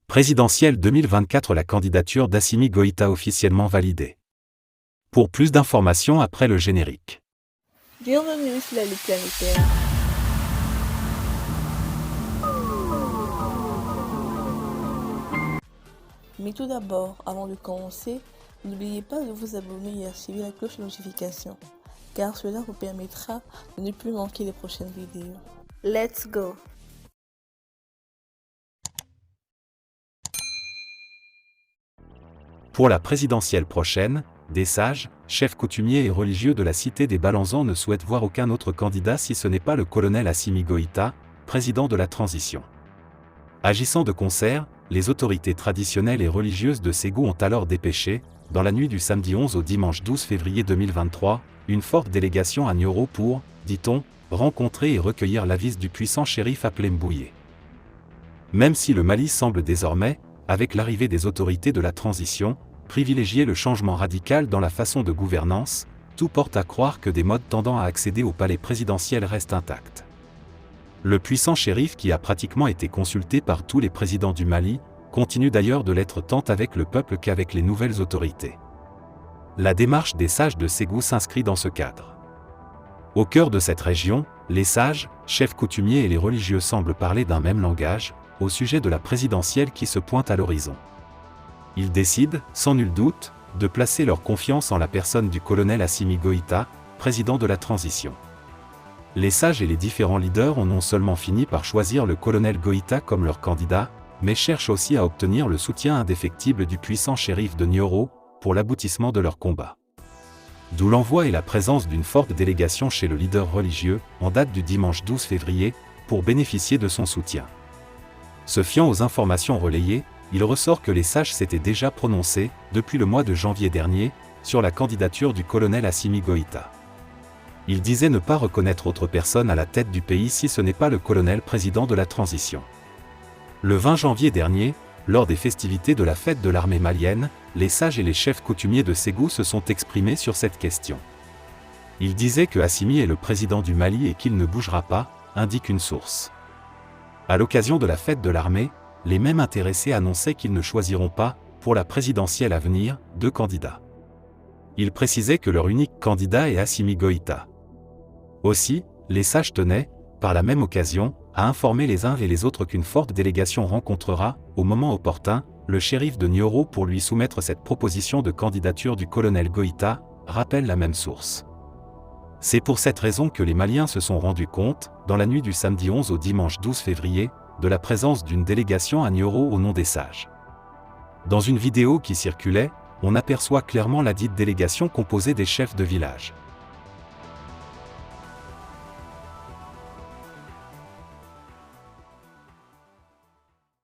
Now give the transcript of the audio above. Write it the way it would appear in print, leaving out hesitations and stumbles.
Présidentielle 2024, la candidature d'Assimi Goïta officiellement validée. Pour plus d'informations après le générique. Bienvenue sur la Ligue planétaire. Mais tout d'abord, avant de commencer, n'oubliez pas de vous abonner et activer la cloche de notification, car cela vous permettra de ne plus manquer les prochaines vidéos. Let's go! Pour la présidentielle prochaine, des sages, chefs coutumiers et religieux de la cité des Balanzans ne souhaitent voir aucun autre candidat si ce n'est pas le colonel Assimi Goïta, président de la transition. Agissant de concert, les autorités traditionnelles et religieuses de Ségou ont alors dépêché, dans la nuit du samedi 11 au dimanche 12 février 2023, une forte délégation à Nioro pour, dit-on, rencontrer et recueillir l'avis du puissant shérif appelé Mbouye. Même si le Mali semble désormais, avec l'arrivée des autorités de la transition, privilégier le changement radical dans la façon de gouvernance, tout porte à croire que des modes tendant à accéder au palais présidentiel restent intacts. Le puissant shérif, qui a pratiquement été consulté par tous les présidents du Mali, continue d'ailleurs de l'être tant avec le peuple qu'avec les nouvelles autorités. La démarche des sages de Ségou s'inscrit dans ce cadre. Au cœur de cette région, les sages, chefs coutumiers et les religieux semblent parler d'un même langage, au sujet de la présidentielle qui se pointe à l'horizon. Ils décident, sans nul doute, de placer leur confiance en la personne du colonel Assimi Goïta, président de la transition. Les sages et les différents leaders ont non seulement fini par choisir le colonel Goïta comme leur candidat, mais cherchent aussi à obtenir le soutien indéfectible du puissant shérif de Nioro, pour l'aboutissement de leur combat. D'où l'envoi et la présence d'une forte délégation chez le leader religieux, en date du dimanche 12 février, pour bénéficier de son soutien. Se fiant aux informations relayées, il ressort que les sages s'étaient déjà prononcés, depuis le mois de janvier dernier, sur la candidature du colonel Assimi Goïta. Ils disaient ne pas reconnaître autre personne à la tête du pays si ce n'est pas le colonel président de la transition. Le 20 janvier dernier, lors des festivités de la fête de l'armée malienne, les sages et les chefs coutumiers de Ségou se sont exprimés sur cette question. Ils disaient que Assimi est le président du Mali et qu'il ne bougera pas, indique une source. À l'occasion de la fête de l'armée, les mêmes intéressés annonçaient qu'ils ne choisiront pas, pour la présidentielle à venir, deux candidats. Ils précisaient que leur unique candidat est Assimi Goïta. Aussi, les sages tenaient, par la même occasion, à informer les uns et les autres qu'une forte délégation rencontrera, au moment opportun, le shérif de Nioro pour lui soumettre cette proposition de candidature du colonel Goïta, rappelle la même source. C'est pour cette raison que les Maliens se sont rendus compte, dans la nuit du samedi 11 au dimanche 12 février, de la présence d'une délégation à Nioro au nom des sages. Dans une vidéo qui circulait, on aperçoit clairement la dite délégation composée des chefs de village.